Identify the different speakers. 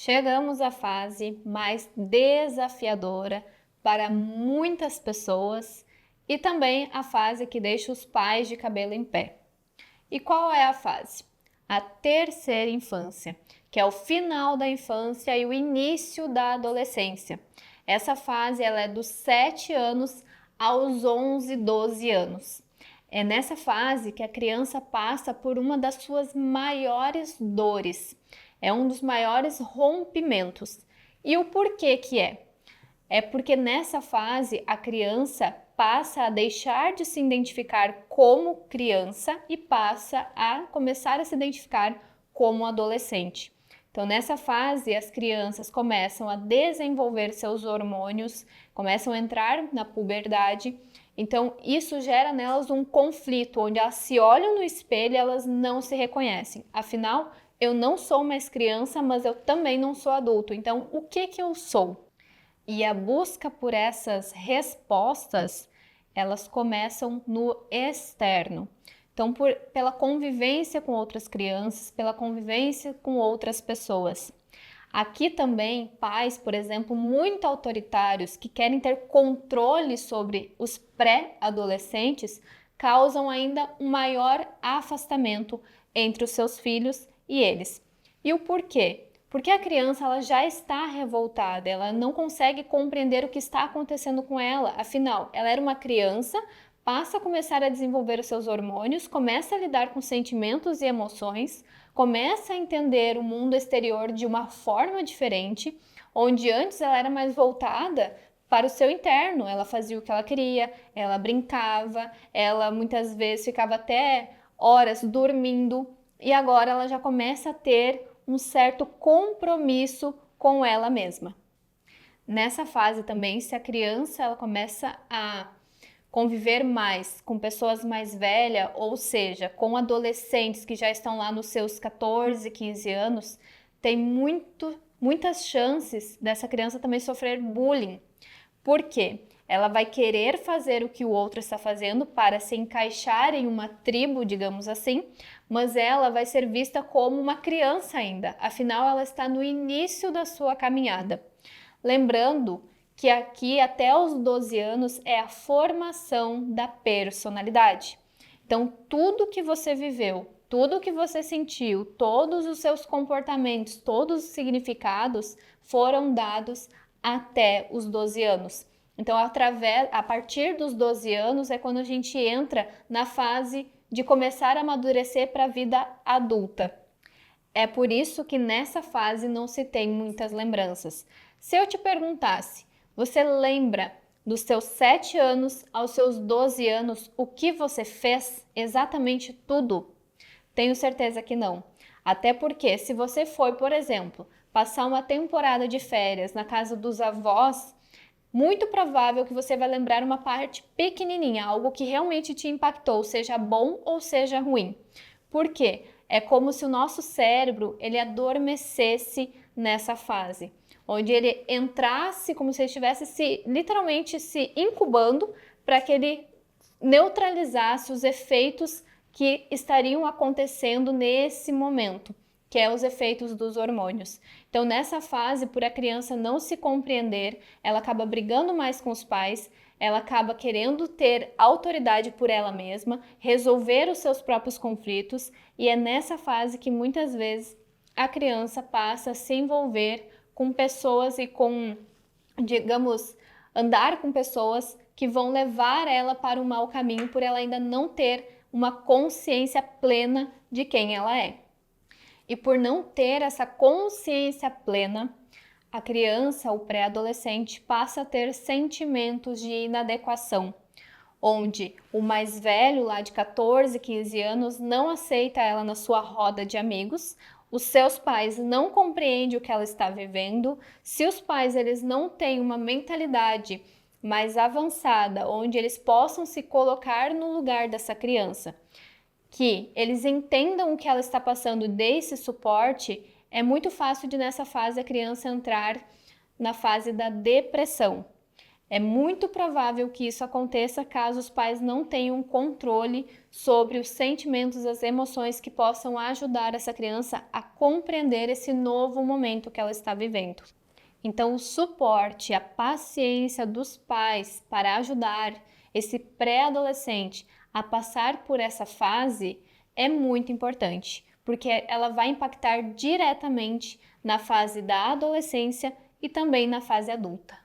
Speaker 1: Chegamos à fase mais desafiadora para muitas pessoas e também a fase que deixa os pais de cabelo em pé. E qual é a fase? A terceira infância, que é o final da infância e o início da adolescência. Essa fase ela é dos 7 anos aos 11, 12 anos. É nessa fase que a criança passa por uma das suas maiores dores. É um dos maiores rompimentos. E o porquê que é? É porque nessa fase a criança passa a deixar de se identificar como criança e passa a começar a se identificar como adolescente. Então, nessa fase, as crianças começam a desenvolver seus hormônios, começam a entrar na puberdade. Então, isso gera nelas um conflito, onde elas se olham no espelho e elas não se reconhecem. Afinal, eu não sou mais criança, mas eu também não sou adulto. Então, o que eu sou? E a busca por essas respostas, elas começam no externo. Então, pela convivência com outras crianças, pela convivência com outras pessoas. Aqui também, pais, por exemplo, muito autoritários, que querem ter controle sobre os pré-adolescentes, causam ainda um maior afastamento entre os seus filhos e eles. E o porquê? Porque a criança ela já está revoltada, ela não consegue compreender o que está acontecendo com ela. Afinal, ela era uma criança, passa a começar a desenvolver os seus hormônios, começa a lidar com sentimentos e emoções, começa a entender o mundo exterior de uma forma diferente, onde antes ela era mais voltada para o seu interno, ela fazia o que ela queria, ela brincava, ela muitas vezes ficava até horas dormindo, e agora ela já começa a ter um certo compromisso com ela mesma. Nessa fase também, se a criança ela começa a conviver mais com pessoas mais velhas, ou seja, com adolescentes que já estão lá nos seus 14, 15 anos, tem muitas chances dessa criança também sofrer bullying. Por quê? Ela vai querer fazer o que o outro está fazendo para se encaixar em uma tribo, digamos assim, mas ela vai ser vista como uma criança ainda, afinal ela está no início da sua caminhada. Lembrando que aqui até os 12 anos é a formação da personalidade. Então, tudo que você viveu, tudo que você sentiu, todos os seus comportamentos, todos os significados foram dados até os 12 anos. Então, a partir dos 12 anos é quando a gente entra na fase de começar a amadurecer para a vida adulta. É por isso que nessa fase não se tem muitas lembranças. Se eu te perguntasse, você lembra dos seus 7 anos aos seus 12 anos o que você fez? Exatamente tudo? Tenho certeza que não. Até porque se você foi, por exemplo, passar uma temporada de férias na casa dos avós, muito provável que você vai lembrar uma parte pequenininha, algo que realmente te impactou, seja bom ou seja ruim. Por quê? É como se o nosso cérebro ele adormecesse nessa fase, onde ele entrasse como se ele estivesse literalmente se incubando para que ele neutralizasse os efeitos que estariam acontecendo nesse momento, que é os efeitos dos hormônios. Então, nessa fase, por a criança não se compreender, ela acaba brigando mais com os pais, ela acaba querendo ter autoridade por ela mesma, resolver os seus próprios conflitos, e é nessa fase que muitas vezes a criança passa a se envolver com pessoas e com, digamos, andar com pessoas que vão levar ela para um mau caminho por ela ainda não ter uma consciência plena de quem ela é. E por não ter essa consciência plena, a criança, o pré-adolescente, passa a ter sentimentos de inadequação, onde o mais velho, lá de 14, 15 anos, não aceita ela na sua roda de amigos, os seus pais não compreendem o que ela está vivendo, se os pais eles não têm uma mentalidade mais avançada, onde eles possam se colocar no lugar dessa criança, que eles entendam o que ela está passando, dê esse suporte, é muito fácil de nessa fase a criança entrar na fase da depressão. É muito provável que isso aconteça caso os pais não tenham controle sobre os sentimentos, as emoções que possam ajudar essa criança a compreender esse novo momento que ela está vivendo. Então, o suporte, a paciência dos pais para ajudar esse pré-adolescente a passar por essa fase é muito importante, porque ela vai impactar diretamente na fase da adolescência e também na fase adulta.